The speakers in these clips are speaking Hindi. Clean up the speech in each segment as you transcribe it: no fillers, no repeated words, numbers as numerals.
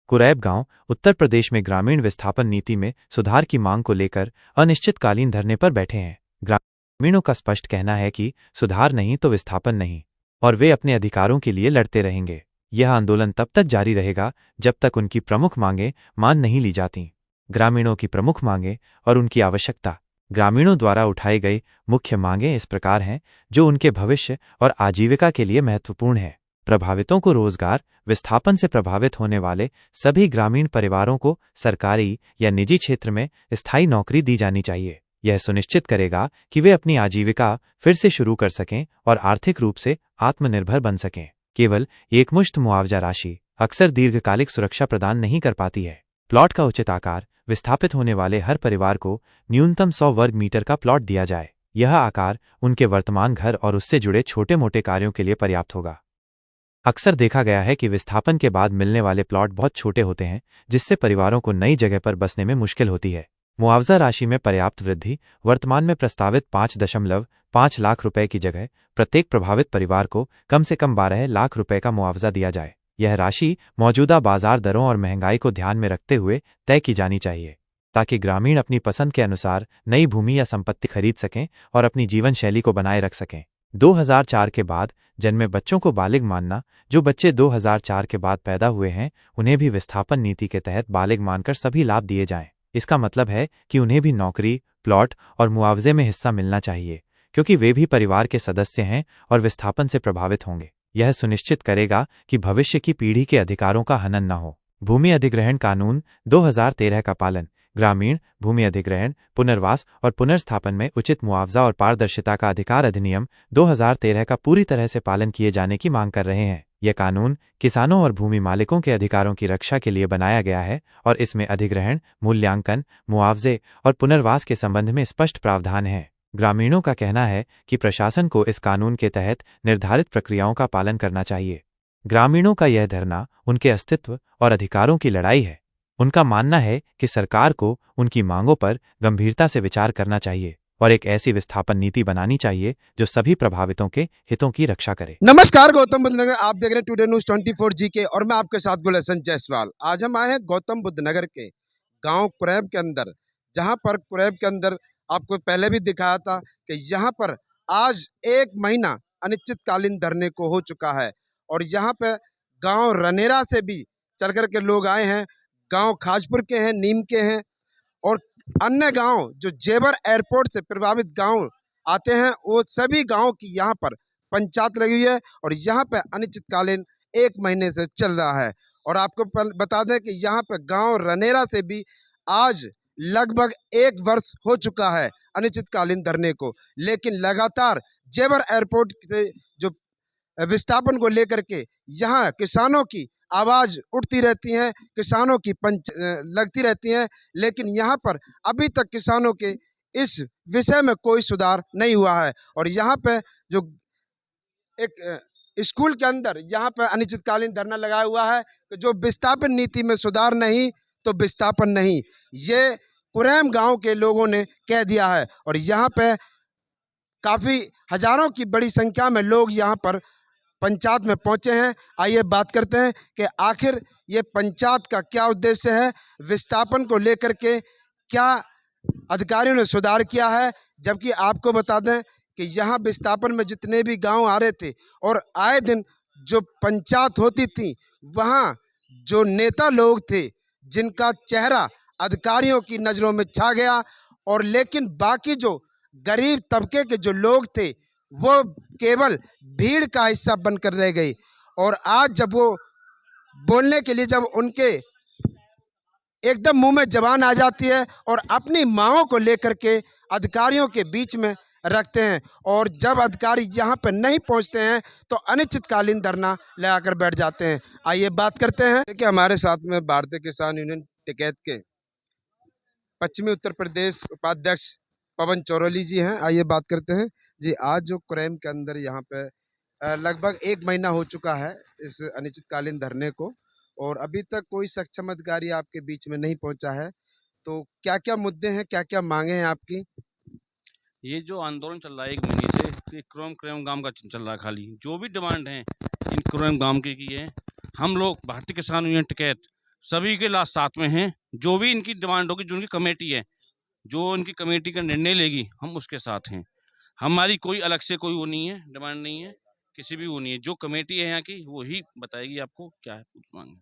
कुरैब गांव उत्तर प्रदेश में ग्रामीण विस्थापन नीति में सुधार की मांग को लेकर अनिश्चितकालीन धरने पर बैठे हैं। ग्रामीणों का स्पष्ट कहना है कि सुधार नहीं तो विस्थापन नहीं, और वे अपने अधिकारों के लिए लड़ते रहेंगे। यह आंदोलन तब तक जारी रहेगा जब तक उनकी प्रमुख मांगें मान नहीं ली जाती। ग्रामीणों की प्रमुख मांगें और उनकी आवश्यकता। ग्रामीणों द्वारा उठाई गई मुख्य मांगें इस प्रकार हैं, जो उनके भविष्य और आजीविका के लिए महत्वपूर्ण है। प्रभावितों को रोजगार। विस्थापन से प्रभावित होने वाले सभी ग्रामीण परिवारों को सरकारी या निजी क्षेत्र में स्थायी नौकरी दी जानी चाहिए। यह सुनिश्चित करेगा कि वे अपनी आजीविका फिर से शुरू कर सकें और आर्थिक रूप से आत्मनिर्भर बन सकें। केवल एकमुश्त मुआवजा राशि अक्सर दीर्घकालिक सुरक्षा प्रदान नहीं कर पाती है। प्लॉट का उचित आकार। विस्थापित होने वाले हर परिवार को न्यूनतम 100 वर्ग मीटर का प्लॉट दिया जाए। यह आकार उनके वर्तमान घर और उससे जुड़े छोटे मोटे कार्यों के लिए पर्याप्त होगा। अक्सर देखा गया है कि विस्थापन के बाद मिलने वाले प्लॉट बहुत छोटे होते हैं, जिससे परिवारों को नई जगह पर बसने में मुश्किल होती है। मुआवजा राशि में पर्याप्त वृद्धि। वर्तमान में प्रस्तावित 5.5 लाख रुपए की जगह प्रत्येक प्रभावित परिवार को कम से कम 12 लाख रुपए का मुआवजा दिया जाए। यह राशि मौजूदा बाजार दरों और महंगाई को ध्यान में रखते हुए तय की जानी चाहिए, ताकि ग्रामीण अपनी पसंद के अनुसार नई भूमि या संपत्ति खरीद सकें और अपनी जीवन शैली को बनाए रख सकें। 2004 के बाद जन्मे बच्चों को बालिग मानना। जो बच्चे 2004 के बाद पैदा हुए हैं, उन्हें भी विस्थापन नीति के तहत बालिग मानकर सभी लाभ दिए जाएं। इसका मतलब है कि उन्हें भी नौकरी, प्लॉट और मुआवजे में हिस्सा मिलना चाहिए, क्योंकि वे भी परिवार के सदस्य हैं और विस्थापन से प्रभावित होंगे। यह सुनिश्चित करेगा कि भविष्य की पीढ़ी के अधिकारों का हनन न हो। भूमि अधिग्रहण कानून 2013 का पालन। ग्रामीण भूमि अधिग्रहण, पुनर्वास और पुनर्स्थापन में उचित मुआवजा और पारदर्शिता का अधिकार अधिनियम 2013 का पूरी तरह से पालन किए जाने की मांग कर रहे हैं। यह कानून किसानों और भूमि मालिकों के अधिकारों की रक्षा के लिए बनाया गया है और इसमें अधिग्रहण, मूल्यांकन, मुआवजे और पुनर्वास के संबंध में स्पष्ट प्रावधान है। ग्रामीणों का कहना है कि प्रशासन को इस कानून के तहत निर्धारित प्रक्रियाओं का पालन करना चाहिए। ग्रामीणों का यह धरना उनके अस्तित्व और अधिकारों की लड़ाई है। उनका मानना है कि सरकार को उनकी मांगों पर गंभीरता से विचार करना चाहिए और एक ऐसी विस्थापन नीति बनानी चाहिए जो सभी प्रभावितों के हितों की रक्षा करे। नमस्कार, गौतम बुद्ध नगर आप देख रहे हैं टुडे न्यूज़ 24 जीके और मैं आपके साथ गुलशन जायसवाल। आज हम आए हैं गौतम बुद्ध नगर के गांव कुरैब के अंदर, जहां पर कुरैब के अंदर आपको पहले भी दिखाया था कि यहां पर आज 1 महीना अनिश्चितकालीन धरने को हो चुका है और यहां पे गांव रनेरा से भी चल कर के लोग आए हैं। गांव खाजपुर के हैं, नीम के हैं और अन्य गांव जो जेवर एयरपोर्ट से प्रभावित गांव आते हैं, वो सभी गांव की यहाँ पर पंचायत लगी हुई है और यहाँ पे अनिश्चितकालीन 1 महीने से चल रहा है। और आपको बता दें कि यहाँ पे गांव रनेरा से भी आज लगभग 1 वर्ष हो चुका है अनिश्चितकालीन धरने को, लेकिन लगातार जेवर एयरपोर्ट से जो विस्थापन को लेकर के यहाँ किसानों की आवाज उठती रहती है, किसानों की पंच लगती रहती है, लेकिन यहाँ पर अभी तक किसानों के इस विषय में कोई सुधार नहीं हुआ है। और यहाँ पे जो एक स्कूल के अंदर यहाँ पे अनिश्चितकालीन धरना लगाया हुआ है कि जो विस्थापन नीति में सुधार नहीं तो विस्थापन नहीं, ये कुरैम गांव के लोगों ने कह दिया है। और यहाँ पे काफ़ी हजारों की बड़ी संख्या में लोग यहाँ पर पंचायत में पहुंचे हैं। आइए बात करते हैं कि आखिर ये पंचायत का क्या उद्देश्य है, विस्थापन को लेकर के क्या अधिकारियों ने सुधार किया है। जबकि आपको बता दें कि यहाँ विस्थापन में जितने भी गांव आ रहे थे और आए दिन जो पंचायत होती थी, वहाँ जो नेता लोग थे जिनका चेहरा अधिकारियों की नज़रों में छा गया, और लेकिन बाकी जो गरीब तबके के जो लोग थे वो केवल भीड़ का हिस्सा बनकर रह गई। और आज जब वो बोलने के लिए जब उनके एकदम मुंह में जबान आ जाती है और अपनी मांगों को लेकर के अधिकारियों के बीच में रखते हैं, और जब अधिकारी यहाँ पर नहीं पहुँचते हैं तो अनिश्चितकालीन धरना लगाकर बैठ जाते हैं। आइए बात करते हैं कि हमारे साथ में भारतीय किसान यूनियन टिकैत के पश्चिमी उत्तर प्रदेश उपाध्यक्ष पवन चौरोली जी हैं। आइए बात करते हैं जी। आज जो कुरैम के अंदर यहाँ पे लगभग 1 महीना हो चुका है इस अनिश्चितकालीन धरने को, और अभी तक कोई सक्षम अधिकारी आपके बीच में नहीं पहुंचा है, तो क्या क्या मुद्दे हैं, क्या क्या मांगे हैं आपकी? ये जो आंदोलन चल रहा है 1 महीने से, ये कुरैम गांव का चल रहा है। खाली जो भी डिमांड है इन कुरैम गांव की है। हम लोग भारतीय किसान यूनियन टिकैत सभी के लास्ट साथ में हैं। जो भी इनकी डिमांड होगी, जो उनकी कमेटी है, जो उनकी कमेटी का निर्णय लेगी, हम उसके साथ हैं। हमारी कोई अलग से कोई वो नहीं है, डिमांड नहीं है, किसी भी वो नहीं है। जो कमेटी है यहाँ की, वो ही बताएगी आपको क्या है कुछ मांग।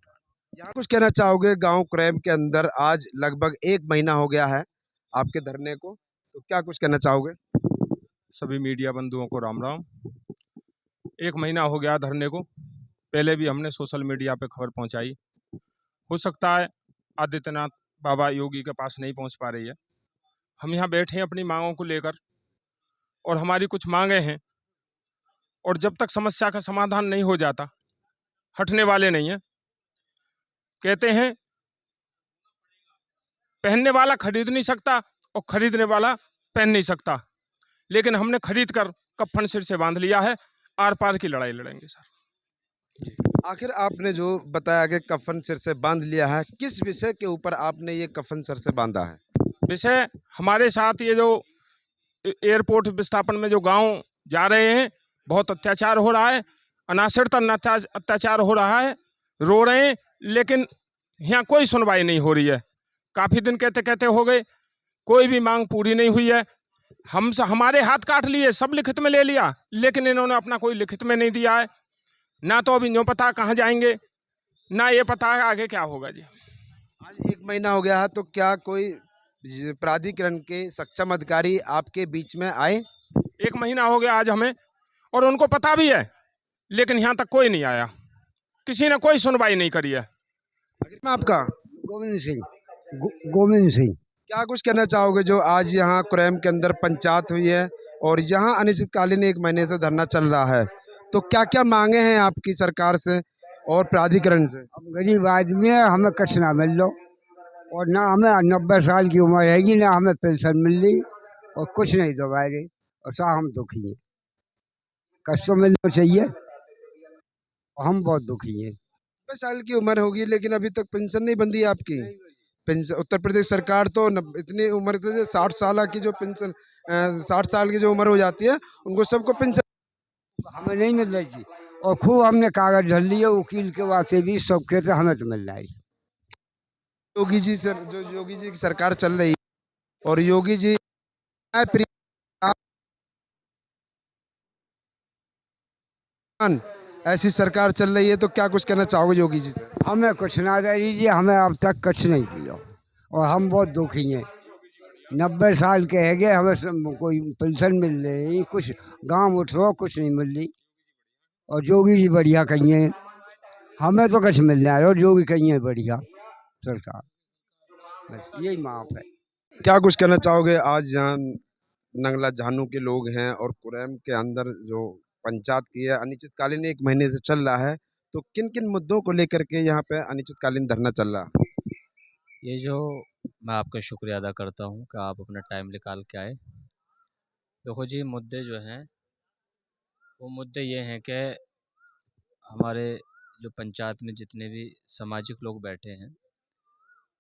यहाँ कुछ कहना चाहोगे गांव कुरैब के अंदर आज लगभग 1 महीना हो गया है आपके धरने को, तो क्या कुछ कहना चाहोगे? सभी मीडिया बंधुओं को राम राम। 1 महीना हो गया धरने को। पहले भी हमने सोशल मीडिया पे खबर पहुंचाई। हो सकता है आदित्यनाथ बाबा योगी के पास नहीं पहुंच पा रही है। हम यहाँ बैठे हैं अपनी मांगों को लेकर, और हमारी कुछ मांगे हैं, और जब तक समस्या का समाधान नहीं हो जाता हटने वाले नहीं हैं। कहते हैं पहनने वाला खरीद नहीं सकता और खरीदने वाला पहन नहीं सकता, लेकिन हमने खरीद कर कफन सिर से बांध लिया है। आर पार की लड़ाई लड़ेंगे सर। आखिर आपने जो बताया कि कफन सिर से बांध लिया है, किस विषय के ऊपर आपने ये कफन सिर से बांधा है? विषय हमारे साथ ये जो एयरपोर्ट विस्थापन में जो गांव जा रहे हैं, बहुत अत्याचार हो रहा है, अनासरता अत्याचार हो रहा है, रो रहे हैं, लेकिन यहाँ कोई सुनवाई नहीं हो रही है। काफ़ी दिन कहते कहते हो गए, कोई भी मांग पूरी नहीं हुई है। हमारे हाथ काट लिए, सब लिखित में ले लिया, लेकिन इन्होंने अपना कोई लिखित में नहीं दिया है। ना तो अभी न्यों पता कहाँ जाएंगे, ना ये पता है आगे क्या होगा जी। आज 1 महीना हो गया है, तो क्या कोई प्राधिकरण के सक्षम अधिकारी आपके बीच में आए? 1 महीना हो गया आज हमें, और उनको पता भी है, लेकिन यहाँ तक कोई नहीं आया। किसी ने कोई सुनवाई नहीं करी है। आखिर में आपका गोविंद सिंह गोविंद सिंह। क्या कुछ कहना चाहोगे जो आज यहाँ कुरैम के अंदर पंचायत हुई है और यहाँ अनिश्चितकालीन 1 महीने से धरना चल रहा है, तो क्या क्या मांगे हैं आपकी सरकार से और प्राधिकरण से? अब गरीब आदमी है, हमें कुछ ना मिल लो, और ना हमें 90 साल की उम्र हैगी, ना हमें पेंशन मिल रही, और कुछ नहीं दबाए रही, और साहब हम दुखी हैं। कुछ तो मिलना चाहिए, और हम बहुत दुखी हैं। 90 साल की उम्र होगी लेकिन अभी तक पेंशन नहीं बंदी है आपकी। पेंशन उत्तर प्रदेश सरकार तो इतनी उम्र से 60 साल की जो पेंशन 60 साल की जो उम्र हो जाती है उनको सबको पेंशन हमें नहीं मिल रही थी, और खूब हमने कागज धर लिए वकील के वास्ते भी, सब कहते हमें तो मिल रहा है। योगी जी सर, जो योगी जी की सरकार चल रही है और योगी जी ऐसी सरकार चल रही है, तो क्या कुछ कहना चाहोगे योगी जी से? हमें कुछ ना दे दीजिए, हमें अब तक कुछ नहीं दिया, और हम बहुत दुखी हैं। 90 साल के है गए, हमें कोई पेंशन मिल रही, कुछ गांव उठ रहा, कुछ नहीं मिल रही। और जोगी जी बढ़िया कहिए, हमें तो कुछ मिल रहा है, और जोगी कहिए बढ़िया सरकार, बस यही माफ है। क्या कुछ कहना चाहोगे आज यहाँ नंगला झानू के लोग हैं और कुरैम के अंदर जो पंचायत की है अनिश्चितकालीन 1 महीने से चल रहा है, तो किन किन मुद्दों को लेकर के यहाँ पे अनिश्चितकालीन धरना चल रहा है? ये जो मैं आपका शुक्रिया अदा करता हूँ कि आप अपना टाइम निकाल के आए। देखो जी, मुद्दे जो हैं वो मुद्दे ये हैं कि हमारे जो पंचायत में जितने भी सामाजिक लोग बैठे हैं,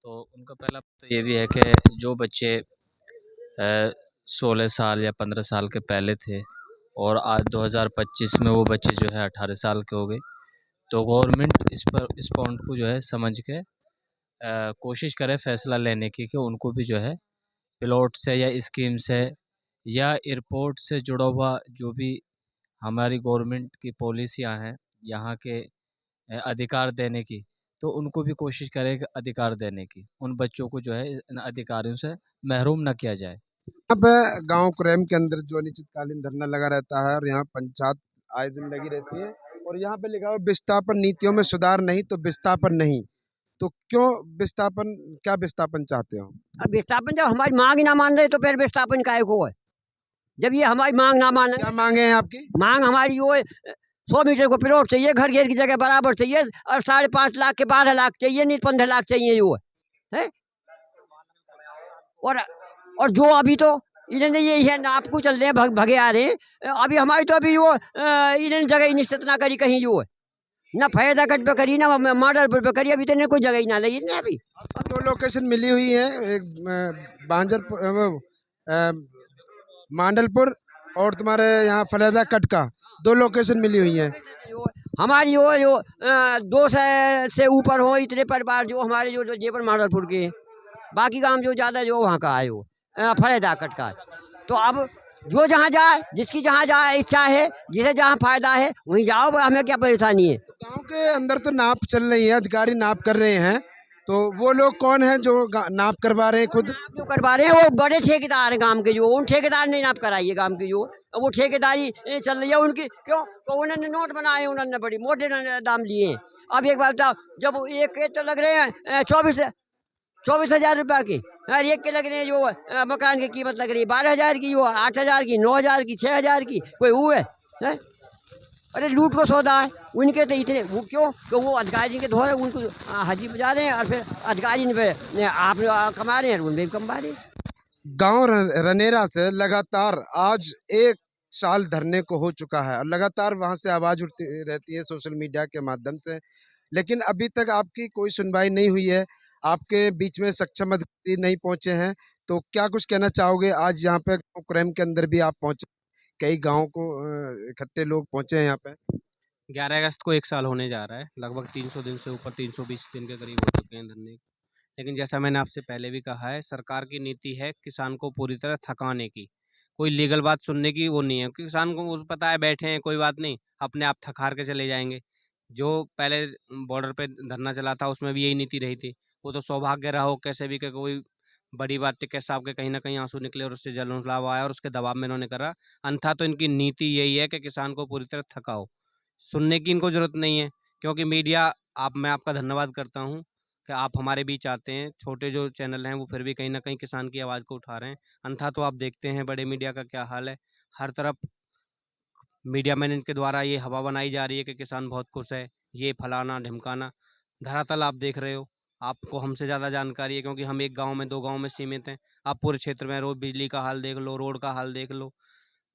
तो उनका पहला तो ये भी है कि जो बच्चे 16 साल या 15 साल के पहले थे और आज 2025 में वो बच्चे जो है 18 साल के हो गए, तो गवर्नमेंट इस पॉइंट को जो है समझ के कोशिश करे फैसला लेने की कि उनको भी जो है प्लॉट से या स्कीम से या एयरपोर्ट से जुड़ा हुआ जो भी हमारी गवर्नमेंट की पॉलिसियां हैं यहाँ के अधिकार देने की, तो उनको भी कोशिश करे कि अधिकार देने की, उन बच्चों को जो है इन अधिकारियों से महरूम न किया जाए। यहाँ पे गांव कुरैम के अंदर जो अनिश्चितकालीन धरना लगा रहता है और यहाँ पंचायत आए दिन लगी रहती है और यहाँ पे लिखा हुआ विस्थापन नीतियों में सुधार नहीं तो विस्थापन नहीं, तो क्यों विस्थापन, क्या विस्थापन चाहते हो? अब विस्थापन जब हमारी मांग ही ना मान रहे तो फिर विस्थापन काहे को है? जब ये हमारी मांग ना माने, क्या मांगे हैं आपकी? मांग हमारी वो है 100 मीटर को प्लॉट चाहिए, घर घेर की जगह बराबर चाहिए, और 5.5 लाख के 12 लाख चाहिए, नहीं 15 लाख चाहिए वो है। और जो अभी तो इन्होंने यही है ना, आपको चल रहे हैं भगे आ रहे हैं। अभी हमारी तो अभी वो इन्होंने जगह ही निश्चित ना करी कहीं, जो है ना फैजागढ़ पे करी ना मॉडलपुर पे करी, अभी तो इन्हें कोई जगह ही ना लगी इन्हें अभी। दो लोकेशन मिली हुई है, एक बांजरपुर मांडलपुर और तुम्हारे यहाँ फलेदा कटका, 2 लोकेशन मिली हुई है। हमारी वो जो 200 से ऊपर हो इतने परिवार जो हमारे जो जेवर माडलपुर के, बाकी काम जो ज़्यादा जो वहाँ का है वो फरेदा कट का। तो अब जो जहाँ जाए, जिसकी जहाँ जाए इच्छा है, जिसे जहाँ फायदा है वहीं जाओ, हमें क्या परेशानी है। गांव के अंदर तो नाप चल रही है, अधिकारी नाप कर रहे हैं, तो वो लोग कौन है जो नाप करवा रहे हैं खुद? नाप जो करवा रहे हैं वो बड़े ठेकेदार हैं काम के, जो उन ठेकेदार ने नाप कराई है काम की जो, अब वो ठेकेदारी चल रही है उनकी। क्यों? तो उन्होंने नोट बनाए, उन्होंने बड़ी मोटे दाम लिए हैं। अब एक बात बताओ, जब एक के तो लग रहे हैं 24,000 रुपया की, और एक के लग रहे हैं जो मकान की कीमत लग रही है 12,000 की, वो 8,000 की, 9,000 की, 6,000 की, कोई वो है? अरे लूट को सौदा है उनके तो इतने। वो क्यों? तो वो अधिकारी के धोरे उनको हाजी बजा रहे हैं, और फिर अधिकारी ने आप कमा रहे हैं, उनमें भी कमा रहे हैं। गांव रनेरा से लगातार आज 1 साल धरने को हो चुका है और लगातार वहां से आवाज उठती रहती है सोशल मीडिया के माध्यम से, लेकिन अभी तक आपकी कोई सुनवाई नहीं हुई है। आपके बीच में सक्षम अधिकारी नहीं पहुंचे हैं, तो क्या कुछ कहना चाहोगे? आज यहाँ पे कुरैम के अंदर भी आप पहुंचे, कई गाँव को इकट्ठे लोग पहुंचे हैं यहाँ पे। 11 अगस्त को 1 साल होने जा रहा है। लगभग 300 दिन से ऊपर, 320 दिन के करीब हो चुके हैं धरने। लेकिन जैसा मैंने आपसे पहले भी कहा है, सरकार की नीति है किसान को पूरी तरह थकाने की। कोई लीगल बात सुनने की वो नहीं है, क्योंकि किसान को पता है बैठे हैं, कोई बात नहीं, अपने आप थक हार के चले जाएंगे। जो पहले बॉर्डर पे धरना चला था उसमें भी यही नीति रही थी। वो तो सौभाग्य रहा हो कैसे भी, कि कोई बड़ी बात टिकैत साहब के कहीं ना कहीं आंसू निकले और उससे जलन उछलाव आया और उसके दबाव में इन्होंने करा। अन्यथा तो इनकी नीति यही है कि किसान को पूरी तरह थकाओ। सुनने की इनको ज़रूरत नहीं है, क्योंकि मीडिया, मैं आपका धन्यवाद करता हूँ कि आप हमारे बीच आते हैं। छोटे जो चैनल हैं वो फिर भी कहीं न कहीं किसान की आवाज़ को उठा रहे हैं। अन्यथा तो आप देखते हैं बड़े मीडिया का क्या हाल है। हर तरफ मीडिया मैन इनके द्वारा ये हवा बनाई जा रही है कि किसान बहुत खुश है, ये फलाना-ढिमकाना। धरातल आप देख रहे हो, आपको हमसे ज़्यादा जानकारी है, क्योंकि हम 1 गाँव में 2 गाँव में सीमित हैं। आप पूरे क्षेत्र में रोड, बिजली का हाल देख लो, रोड का हाल देख लो।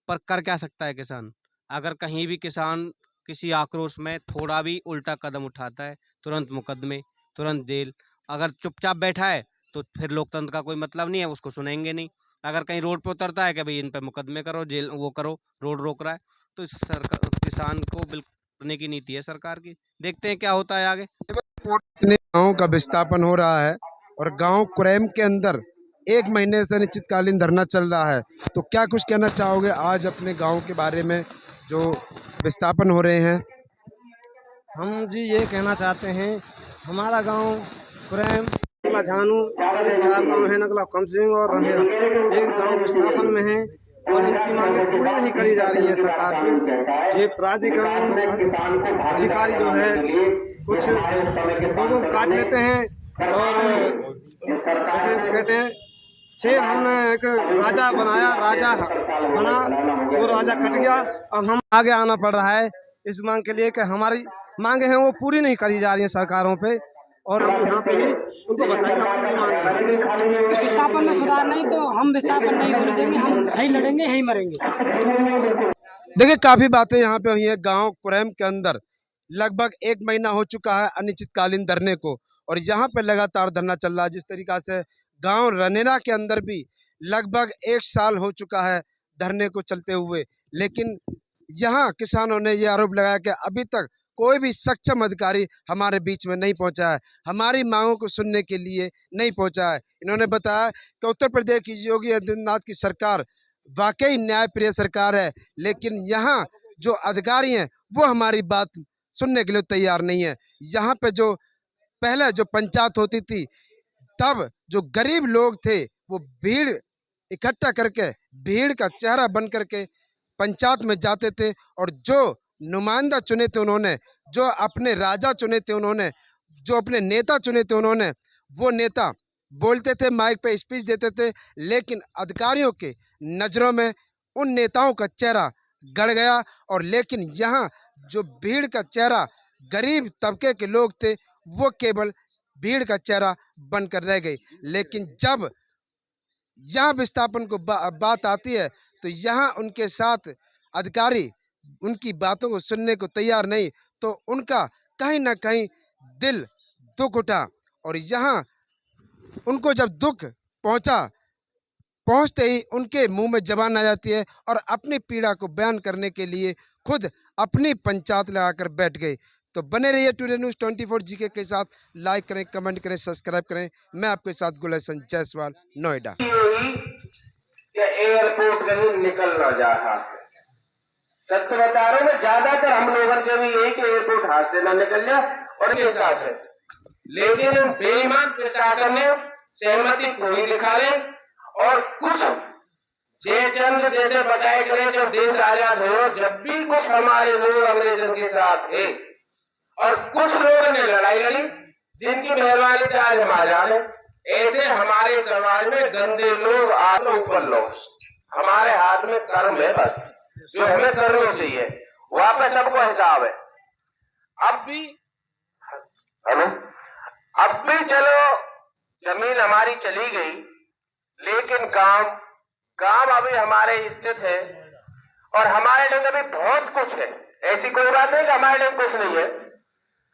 पर कर क्या सकता है किसान? अगर कहीं भी किसान किसी आक्रोश में थोड़ा भी उल्टा कदम उठाता है, तुरंत मुकदमे, तुरंत जेल। अगर चुपचाप बैठा है तो फिर लोकतंत्र का कोई मतलब नहीं है, उसको सुनेंगे नहीं। अगर कहीं रोड पे उतरता है कि भाई इन पे मुकदमे करो, जेल वो करो, रोड रोक रहा है, तो किसान को बिल्कुल करने की नीति है सरकार की। देखते हैं क्या होता है आगे। इतने गाँव का विस्थापन हो रहा है और गांव कुरैम के अंदर 1 महीने से अनिश्चितकालीन धरना चल रहा है, तो क्या कुछ कहना चाहोगे आज अपने गांव के बारे में जो विस्थापन हो रहे हैं? हम जी ये कहना चाहते हैं, हमारा गांव कुरैम, झानू, 4 गांव है, नगला कम सिंह और रमेरा, एक गांव विस्थापन में है और इनकी मांगें पूरी नहीं करी जा रही है सरकार की। ये प्राधिकरण अधिकारी जो है कुछ लोगों को काट लेते हैं और जैसे कहते हैं शेर हमने एक राजा बनाया, राजा बना, वो राजा कट गया। अब हम आगे आना पड़ रहा है इस मांग के लिए कि हमारी मांगे हैं वो पूरी नहीं करी जा रही हैं सरकारों पे, और हम यहाँ पे ही उनको बताएंगे हमारी मांग। विस्थापन में सुधार नहीं तो हम विस्थापन नहीं होने देंगे, हम यहीं लड़ेंगे, यहीं मरेंगे। देखिए, काफी बातें यहाँ पे हुई है। गांव कुरैम के अंदर लगभग 1 महीना हो चुका है अनिश्चितकालीन धरने को, और यहाँ पे लगातार धरना चल रहा है। जिस तरीका से गांव रनेरा के अंदर भी लगभग 1 साल हो चुका है धरने को चलते हुए, लेकिन यहाँ किसानों ने ये आरोप लगाया कि अभी तक कोई भी सक्षम अधिकारी हमारे बीच में नहीं पहुंचा है, हमारी मांगों को सुनने के लिए नहीं पहुंचा है। इन्होंने बताया कि उत्तर प्रदेश की योगी आदित्यनाथ की सरकार वाकई न्यायप्रिय सरकार है, लेकिन यहाँ जो अधिकारी हैं वो हमारी बात सुनने के लिए तैयार नहीं है। यहाँ पे जो पहले जो पंचायत होती थी, तब जो गरीब लोग थे वो भीड़ इकट्ठा करके, भीड़ का चेहरा बन करके पंचायत में जाते थे, और जो नुमाइंदा चुने थे उन्होंने, जो अपने राजा चुने थे उन्होंने, जो अपने नेता चुने थे उन्होंने, वो नेता बोलते थे, माइक पे स्पीच देते थे, लेकिन अधिकारियों के नज़रों में उन नेताओं का चेहरा गड़ गया। और लेकिन यहाँ जो भीड़ का चेहरा, गरीब तबके के लोग थे, वो केवल भीड़ का चेहरा बनकर रह गई। लेकिन जब यहाँ विस्थापन को बात आती है, तो यहाँ उनके साथ अधिकारी उनकी बातों को सुनने को तैयार नहीं, तो उनका कहीं ना कहीं दिल दुख उठा। और यहाँ उनको जब दुख पहुँचते ही उनके मुंह में जबान आ जाती है, और अपनी पीड़ा को बयान करने के लिए खुद अपनी पंचायत लगाकर बैठ गए। तो बने रहिए टुडे न्यूज़ 24 जीके के साथ। लाइक करें, कमेंट करें, सब्सक्राइब करें। मैं आपके साथ गुलशन जायसवाल, नोएडा। एयरपोर्ट कहीं निकल ना जाए हाथ से। सत्य बता रहे हैं, ज्यादातर हम लोगों के भी यही कि एयरपोर्ट हाथ से ना निकल जाए और ये साथ है। लेकिन बेईमान प्रशासन ने सहमति पूरी दिखा रहे और कुछ चंद जैसे बताए गए जब देश आजाद हो, जब भी कुछ हमारे लोग अंग्रेजों के साथ थे और कुछ लोगों ने लड़ाई लड़ी, जिनकी मेहरबानी से आज हम आजाद हैं। ऐसे हमारे समाज में गंदे लोग आज ऊपर लोग, हमारे हाथ में कर्म है, बस जो हमें करना चाहिए वहां पे सबको हिसाब है। अब भी हेलो, अब भी चलो जमीन हमारी चली गई, लेकिन गांव अभी हमारे स्थित है और हमारे लिए अभी बहुत कुछ है। ऐसी कोई बात नहीं कि हमारे लिए कुछ नहीं है,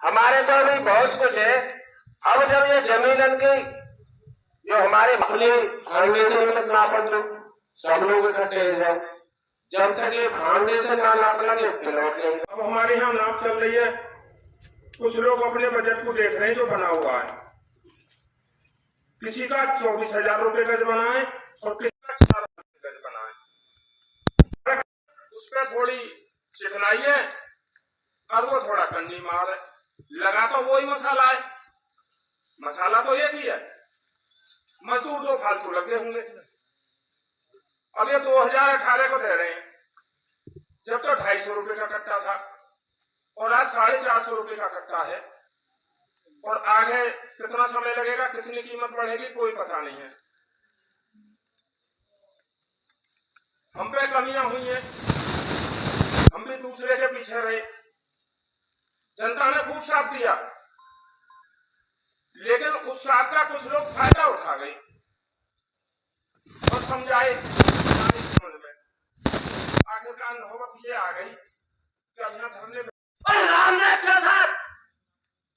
हमारे तो अभी बहुत कुछ है। अब जब ये जमीन की जो हमारे फाउंडेशन में ना पड़ लो, सब लोग इकट्ठे हैं, जब तक ये फाउंडेशन ना नाप लगे अब हमारे यहाँ नाप चल रही है। कुछ लोग अपने बजट को देख रहे हैं जो बना हुआ है, किसी का 24,000 रुपए गज बना है और किसी का 4,000 गज बना है। उस पर थोड़ी चिकनाई है और वो थोड़ा कंडी मार है। लगा तो वही मसाला है, मसाला तो एक ही है, मजदूर दो फालतू लगे होंगे। अब ये 2018 को दे रहे हैं, जब तो 250 रुपए का कट्टा था और आज 450 रुपए का कट्टा है। और आगे कितना समय लगेगा, कितनी कीमत बढ़ेगी, कोई पता नहीं है। हम पे कमियां हुई हैं, हम भी दूसरे के पीछे रहे। जनता ने खूब साथ दिया, लेकिन उस साथ का कुछ लोग फायदा उठा गए और समझाए समझ में। आखिरकार नौबत ये आ गई कि अब यहाँ धरने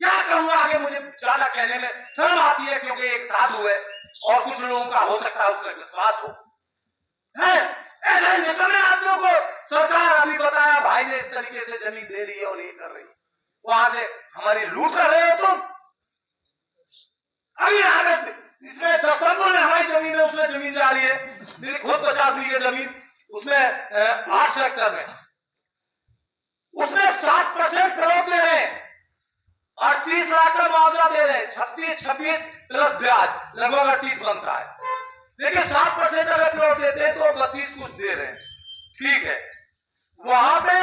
क्या कहूँ आगे, मुझे ज्यादा कहने में शर्म आती है, क्योंकि एक साथ हुए और कुछ लोगों का हो सकता है उसमें विश्वास हो। ऐसे निकलने आदमियों को सरकार अभी बताया भाई ने इस तरीके से जमीन दे रही है और ये कर रही, वहां से हमारी लूट कर रहे हो तुम। अभी इसमें दफ्तर में हमारी जमीन है, उसमें जमीन जा रही है। मेरी खुद 50 बीघे जमीन, उसमें 8 सेक्टर में, उसमें 7% प्लॉट दे रहे हैं और 30 लाख का मुआवजा दे रहे हैं। 26 प्लस ब्याज लगभग 38 बनता है। लेकिन 7% अगर प्लॉट देते हैं तो 32 कुछ दे रहे हैं, ठीक है। वहां पे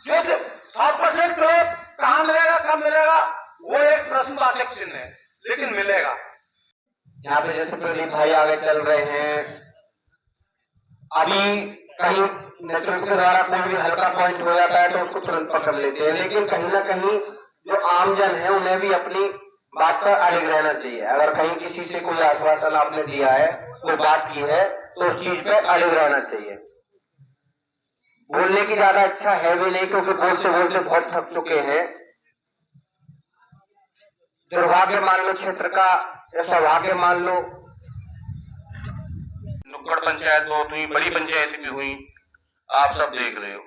जो 7% प्लॉट कहां मिलेगा, कब मिलेगा, वो एक प्रश्नवाचक चिन्ह है, लेकिन मिलेगा। यहाँ पे जैसे प्रदीप भाई आगे चल रहे हैं, अभी कहीं नेतृत्व के द्वारा कोई भी हल्का पॉइंट हो जाता है तो उसको तुरंत पकड़ लेते हैं, लेकिन कहीं ना कहीं जो आमजन है उन्हें भी अपनी बात पर अड़िग रहना चाहिए। अगर कहीं किसी से कोई आश्वासन आपने दिया है, कोई बात की है, तो उस चीज पे अड़िग रहना चाहिए। बोलने की ज्यादा इच्छा है भी नहीं, क्योंकि बोलते बोलते बहुत थक चुके हैं। दुर्भाग्य मान लो क्षेत्र का, या सौभाग्य मान लो, नुक्कड़ पंचायत बहुत हुई, बड़ी पंचायत भी हुई, आप सब देख रहे हो।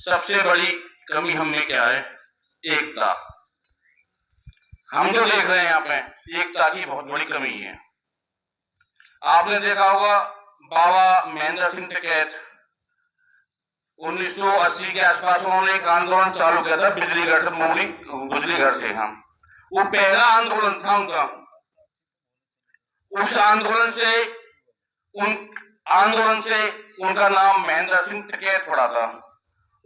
सबसे बड़ी कमी हमें क्या है, एकता। हम जो देख रहे हैं यहाँ पे, एकता की बहुत बड़ी कमी है। आपने देखा होगा बाबा महेंद्र सिंह टिकैत 1980 के आसपास उन्होंने एक आंदोलन चालू किया था बिजलीघर मोहली बिजलीघर से। हम वो पहला आंदोलन था उनका। उस आंदोलन से उनका नाम महेंद्र सिंह टिकैत पड़ा था।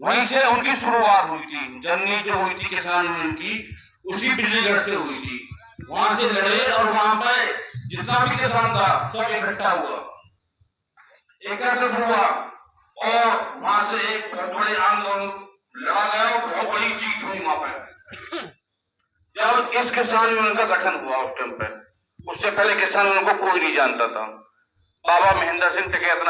वहीं से उनकी शुरुआत हुई थी। जननी जो हुई थी किसान की, उसी बिजलीघर से हुई थी। वहां से लड़े और वहां पर जितना भी किसान था सब इकट्ठा हुआ, एकत्र हुआ और वहां से एक बहुत बड़े आंदोलन लड़ा गया और बहुत बड़ी जीत हुई वहां पर। जब इस किसान यूनियन का गठन हुआ उस टाइम पे, उससे पहले किसान यूनियन को कोई नहीं जानता था। बाबा महेंद्र सिंह टिकैत